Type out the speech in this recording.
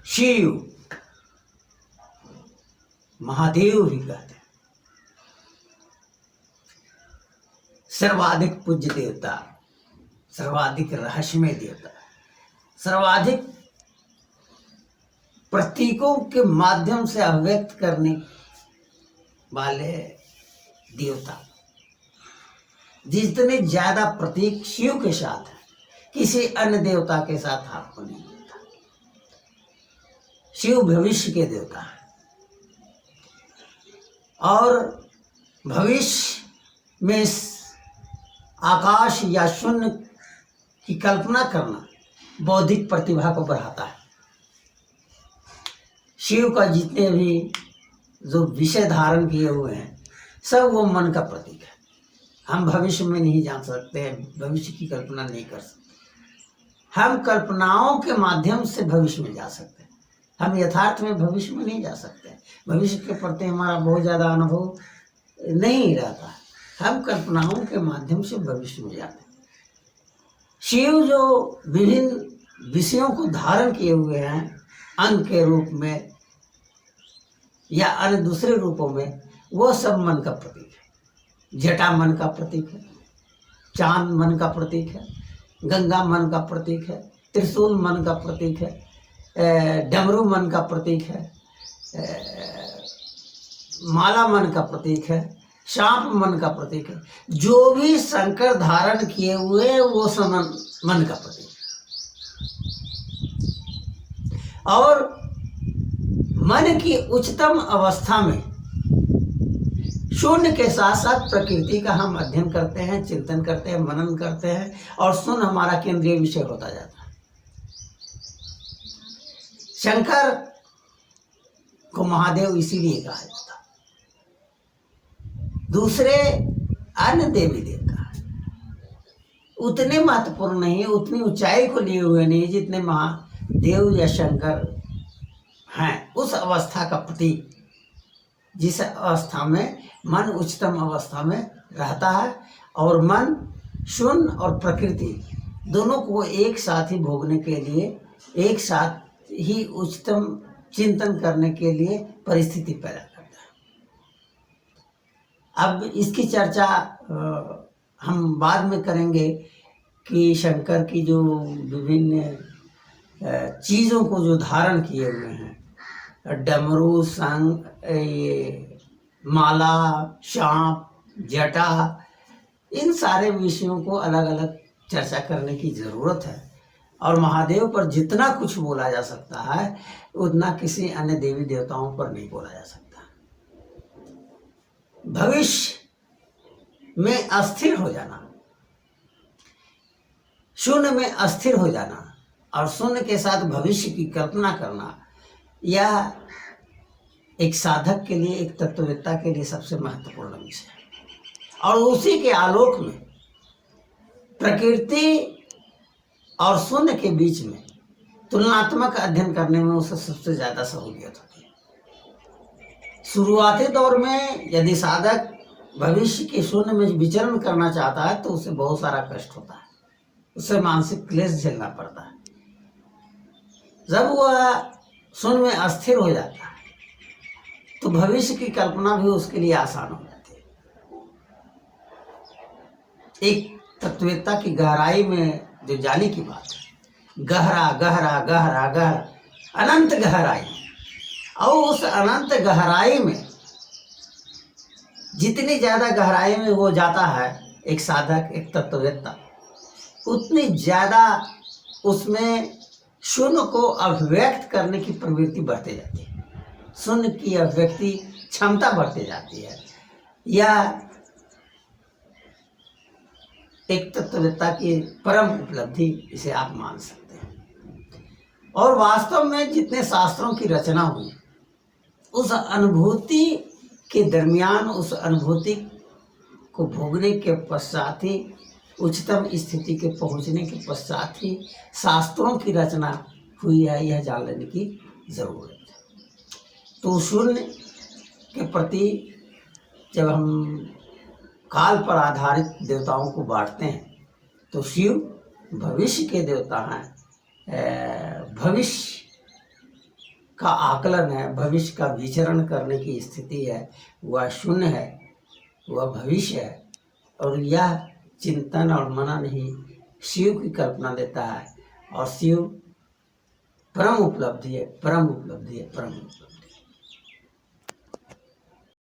शिव महादेव भी कहते हैं, सर्वाधिक पूज्य देवता, सर्वाधिक रहस्यमय देवता, सर्वाधिक प्रतीकों के माध्यम से अभिव्यक्त करने वाले देवता। जितने ज्यादा प्रतीक शिव के साथ है, किसी अन्य देवता के साथ आपको नहीं मिलता। शिव भविष्य के देवता है और भविष्य में आकाश या शून्य की कल्पना करना बौद्धिक प्रतिभा को बढ़ाता है। शिव का जितने भी जो विषय धारण किए हुए हैं सब वो मन का प्रतीक है। हम भविष्य में नहीं जान सकते, भविष्य की कल्पना नहीं कर सकते। हम कल्पनाओं के माध्यम से भविष्य में जा सकते हैं, हम यथार्थ में भविष्य में नहीं जा सकते। भविष्य के प्रति हमारा बहुत ज़्यादा अनुभव नहीं रहता, हम कल्पनाओं के माध्यम से भविष्य में जाते हैं। शिव जो विभिन्न विषयों को धारण किए हुए हैं, अंग के रूप में या अन्य दूसरे रूपों में, वो सब मन का प्रतीक है। जटा मन का प्रतीक है, चांद मन का प्रतीक है, गंगा मन का प्रतीक है, त्रिशूल मन का प्रतीक है, डमरू मन का प्रतीक है, माला मन का प्रतीक है, सांप मन का प्रतीक है। जो भी शंकर धारण किए हुए वो सब मन का प्रतीक है। और मन की उच्चतम अवस्था में शून्य के साथ साथ प्रकृति का हम अध्ययन करते हैं, चिंतन करते हैं, मनन करते हैं और शून्य हमारा केंद्रीय विषय होता जाता है। शंकर को महादेव इसीलिए कहा जाता है। दूसरे अन्य देवी देवता उतने महत्वपूर्ण नहीं, उतनी ऊंचाई को लिए हुए नहीं जितने महादेव या शंकर हैं। उस अवस्था का प्रतीक, जिस अवस्था में मन उच्चतम अवस्था में रहता है और मन शून्य और प्रकृति दोनों को एक साथ ही भोगने के लिए, एक साथ ही उच्चतम चिंतन करने के लिए परिस्थिति पैदा करता है। अब इसकी चर्चा हम बाद में करेंगे कि शंकर की जो विभिन्न चीज़ों को जो धारण किए हुए हैं, डमरू, संग, ये माला, सांप, जटा, इन सारे विषयों को अलग अलग चर्चा करने की ज़रूरत है। और महादेव पर जितना कुछ बोला जा सकता है उतना किसी अन्य देवी देवताओं पर नहीं बोला जा सकता। भविष्य में अस्थिर हो जाना, शून्य में अस्थिर हो जाना और शून्य के साथ भविष्य की कल्पना करना, यह एक साधक के लिए, एक तत्ववेत्ता के लिए सबसे महत्वपूर्ण विषय है। और उसी के आलोक में प्रकृति और शून्य के बीच में तुलनात्मक अध्ययन करने में उसे सबसे ज़्यादा सहूलियत होती है। शुरुआती दौर में यदि साधक भविष्य के शून्य में विचरण करना चाहता है तो उसे बहुत सारा कष्ट होता है, उसे मानसिक क्लेश झेलना पड़ता है। जब वह शून्य में अस्थिर हो जाता है तो भविष्य की कल्पना भी उसके लिए आसान हो जाती है। एक तत्ववेत्ता की गहराई में जो जाने की बात है, गहरा गहरा गहरा गहरा अनंत गहराई, और उस अनंत गहराई में जितनी ज्यादा गहराई में वो जाता है एक साधक, एक तत्ववेत्ता, उतनी ज्यादा उसमें शून्य को अभिव्यक्त करने की प्रवृत्ति बढ़ते जाती है, शून्य की अभिव्यक्ति क्षमता बढ़ती जाती है। यह एक तत्ववेत्ता की परम उपलब्धि, इसे आप मान सकते हैं। और वास्तव में जितने शास्त्रों की रचना हुई, उस अनुभूति के दरमियान, उस अनुभूति को भोगने के पश्चात ही, उच्चतम स्थिति के पहुंचने के पश्चात ही शास्त्रों की रचना हुई है, यह जान लेने की जरूरत है। तो शून्य के प्रति जब हम काल पर आधारित देवताओं को बांटते हैं तो शिव भविष्य के देवता हैं, भविष्य का आकलन है, भविष्य का विचरण करने की स्थिति है, वह शून्य है, वह भविष्य है। और यह चिंतन और मनन ही शिव की कल्पना देता है। और शिव परम उपलब्धि है, परम उपलब्धि है, परम उपलब्धि।